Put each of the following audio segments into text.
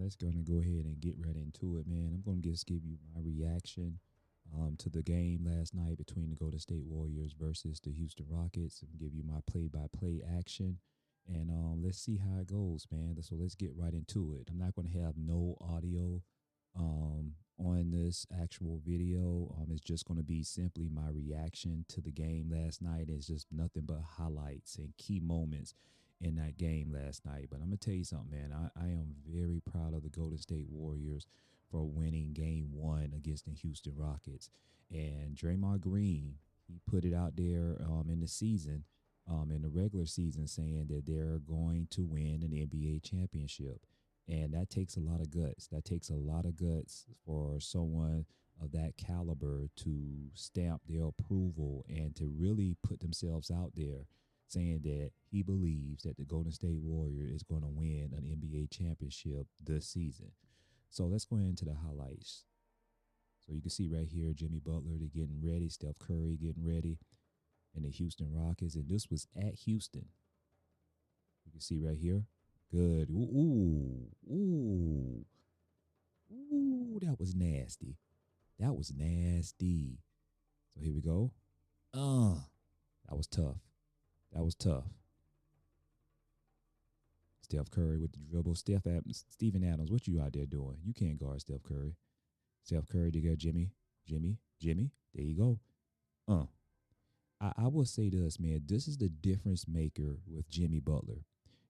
let's go ahead and get right into it, man. I'm gonna just give you my reaction to the game last night between the Golden State Warriors versus the Houston Rockets, and give you my play-by-play action. And let's see how it goes, man. So let's get right into it. I'm not gonna have no audio on this actual video. It's just gonna be simply my reaction to the game last night. It's just nothing but highlights and key moments in that game last night. But I'm gonna tell you something, man. I am very proud of the Golden State Warriors for winning game one against the Houston Rockets. And Draymond Green, he put it out there in the season, in the regular season, saying that they're going to win an NBA championship. And that takes a lot of guts. That takes a lot of guts for someone of that caliber to stamp their approval and to really put themselves out there saying that he believes that the Golden State Warrior is going to win an NBA championship this season. So let's go into the highlights. So you can see right here, Jimmy Butler, they're getting ready, Steph Curry getting ready, and the Houston Rockets. And this was at Houston. You can see right here. Good. Ooh. That was nasty. That was nasty. So here we go. That was tough. That was tough. Steph Curry with the dribble. Steven Adams, what you out there doing? You can't guard Steph Curry. Steph Curry to go Jimmy. There you go. I will say this, man. This is the difference maker with Jimmy Butler.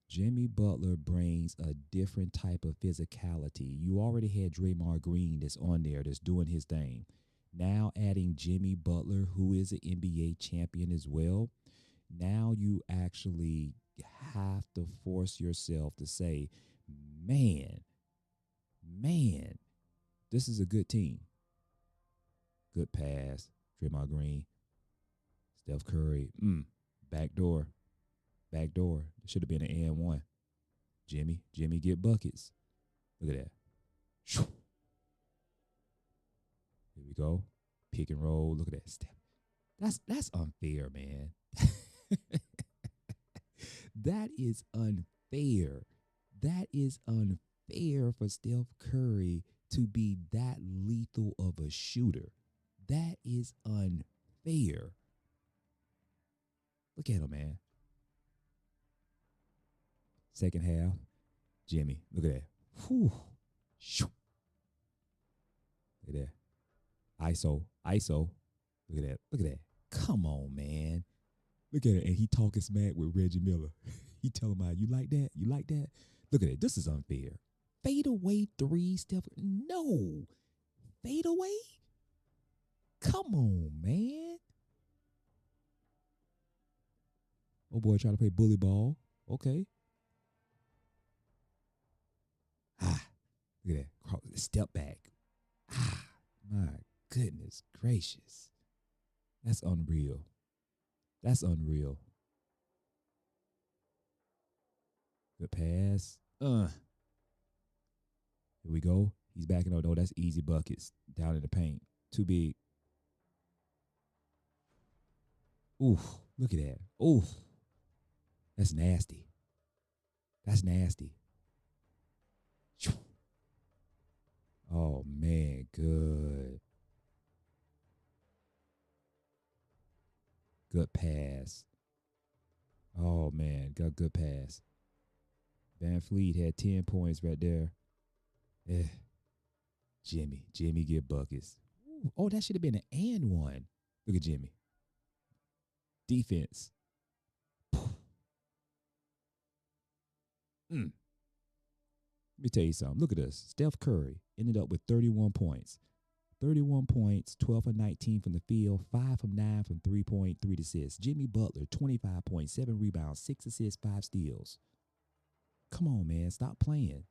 Jimmy Butler brings a different type of physicality. You already had Draymond Green that's on there that's doing his thing. Now adding Jimmy Butler, who is an NBA champion as well. Now you actually have to force yourself to say, man, this is a good team. Good pass, Draymond Green, Steph Curry, backdoor. It should have been an and one. Jimmy get buckets. Look at that. Here we go. Pick and roll. Look at that step. That's unfair, man. That is unfair. That is unfair for Steph Curry to be that lethal of a shooter. That is unfair. Look at him, man. Second half, Jimmy. Look at that. Whew. Look at that. ISO. Look at that. Come on, man. Look at it. And he talking smack with Reggie Miller. He tell him, you like that? You like that? Look at it. This is unfair. Fade away three, Steph. No. Fade away? Come on, man. Oh, boy, trying to play bully ball. Okay. Look at that. Step back. My goodness gracious. That's unreal. Good pass. Here we go. He's backing up. No, that's easy buckets down in the paint. Too big. Oof. Look at that. Oof. That's nasty. Oh, man. Good. Good pass. Oh, man. Got good pass. Van Fleet had 10 points right there. Jimmy get buckets. Ooh. Oh, that should have been an and one. Look at Jimmy. Defense. Let me tell you something. Look at this. Steph Curry ended up with 31 points. 31 points, 12 of 19 from the field, 5 from 9 from 3-point, 3 assists. Jimmy Butler, 25 points, 7 rebounds, 6 assists, 5 steals. Come on, man. Stop playing.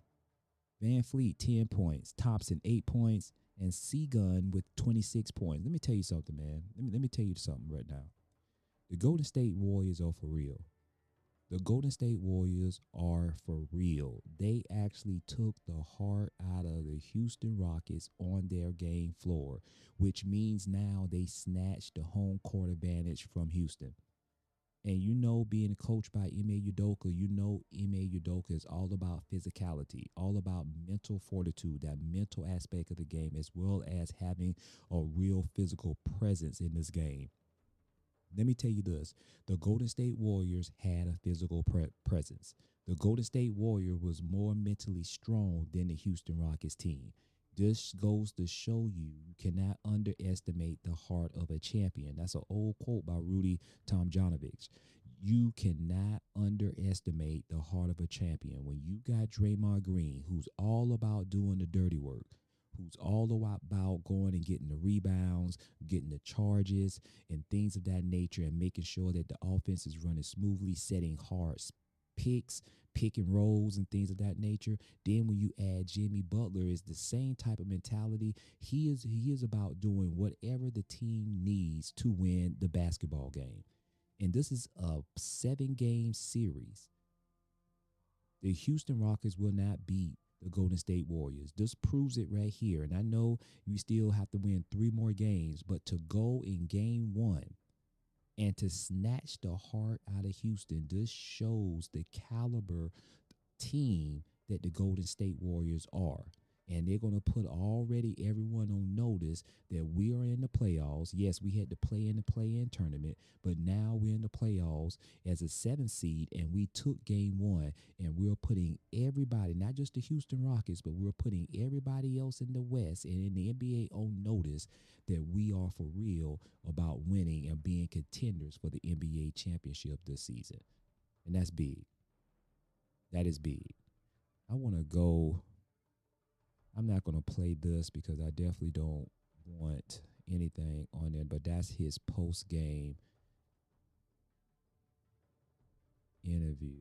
Van Fleet, 10 points. Thompson, 8 points. And Seagun with 26 points. Let me tell you something, man. Let me tell you something right now. The Golden State Warriors are for real. The Golden State Warriors are for real. They actually took the heart out of the Houston Rockets on their game floor, which means now they snatched the home court advantage from Houston. And you know, being coached by Ime Udoka, you know Ime Udoka is all about physicality, all about mental fortitude, that mental aspect of the game, as well as having a real physical presence in this game. Let me tell you this. The Golden State Warriors had a physical presence. The Golden State Warrior was more mentally strong than the Houston Rockets team. This goes to show you cannot underestimate the heart of a champion. That's an old quote by Rudy Tomjanovich. You cannot underestimate the heart of a champion. When you got Draymond Green, who's all about doing the dirty work, who's all about going and getting the rebounds, getting the charges, and things of that nature, and making sure that the offense is running smoothly, setting hard picks, pick and rolls, and things of that nature. Then when you add Jimmy Butler, is the same type of mentality. He is about doing whatever the team needs to win the basketball game. And this is a 7-game series. The Houston Rockets will not beat the Golden State Warriors. This proves it right here. And I know you still have to win 3 more games, but to go in game 1 and to snatch the heart out of Houston, this shows the caliber team that the Golden State Warriors are. And they're going to put already everyone on notice that we are in the playoffs. Yes, we had to play in the play-in tournament, but now we're in the playoffs as a 7th seed, and we took game 1, and we're putting everybody, not just the Houston Rockets, but we're putting everybody else in the West and in the NBA on notice that we are for real about winning and being contenders for the NBA championship this season. And that's big. That is big. I want to go. I'm not going to play this because I definitely don't want anything on it, but that's his post-game interview.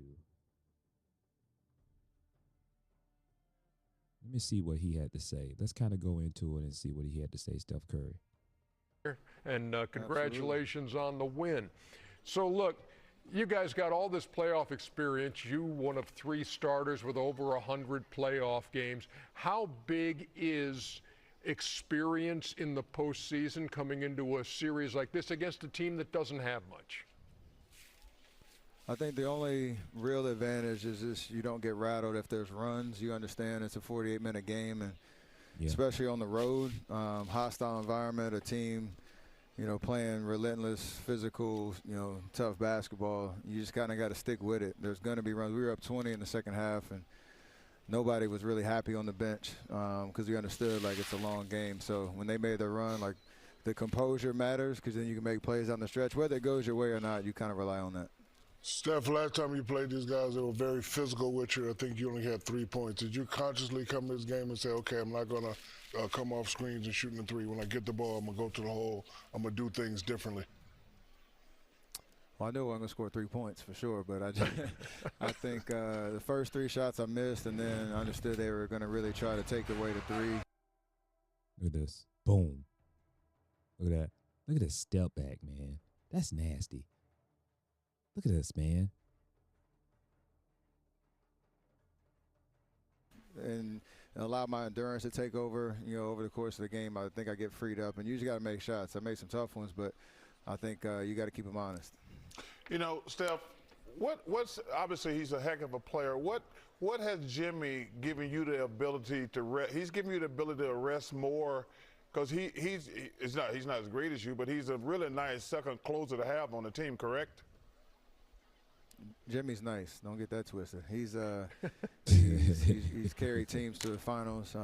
Let me see what he had to say. Let's kind of go into it and see what he had to say, Steph Curry. And congratulations on the win. So look, you guys got all this playoff experience. You one of 3 starters with over 100 playoff games. How big is experience in the postseason coming into a series like this against a team that doesn't have much? I think the only real advantage is just you don't get rattled if there's runs. You understand it's a 48-minute game, and especially on the road, hostile environment, a team playing relentless, physical, tough basketball. You just kind of got to stick with it. There's going to be runs. We were up 20 in the second half, and nobody was really happy on the bench because we understood, like, it's a long game. So when they made their run, like, the composure matters because then you can make plays down the stretch. Whether it goes your way or not, you kind of rely on that. Steph, last time you played these guys, they were very physical with you. I think you only had 3 points. Did you consciously come to this game and say, okay, I'm not going to come off screens and shooting the 3. When I get the ball, I'm going to go to the hole. I'm going to do things differently. Well, I knew I wasn't going to score 3 points for sure, but I think the first 3 shots I missed, and then I understood they were going to really try to take away the 3. Look at this. Boom. Look at that. Look at this step back, man. That's nasty. Look at this, man. And allow my endurance to take over, over the course of the game. I think I get freed up, and you just got to make shots. I made some tough ones, but I think you got to keep them honest. Steph, what's obviously he's a heck of a player. What has Jimmy given you the ability to rest? He's given you the ability to rest more because he's not as great as you, but he's a really nice second closer to have on the team, correct? Jimmy's nice. Don't get that twisted. He's carried teams to the finals,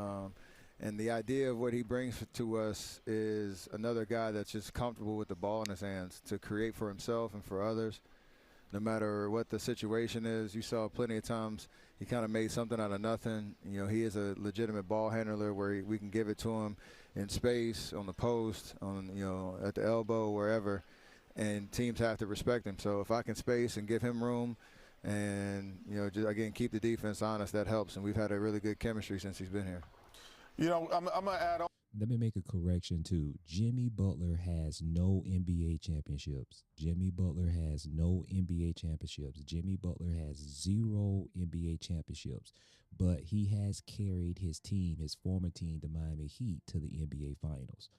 and the idea of what he brings to us is another guy that's just comfortable with the ball in his hands to create for himself and for others, no matter what the situation is. You saw plenty of times he kind of made something out of nothing. He is a legitimate ball handler where we can give it to him in space, on the post, at the elbow, wherever. And teams have to respect him. So if I can space and give him room and, just, again, keep the defense honest, that helps. And we've had a really good chemistry since he's been here. I'm going to add on. Let me make a correction, too. Jimmy Butler has no NBA championships. Jimmy Butler has no NBA championships. Jimmy Butler has 0 NBA championships. But he has carried his team, his former team, the Miami Heat, to the NBA Finals.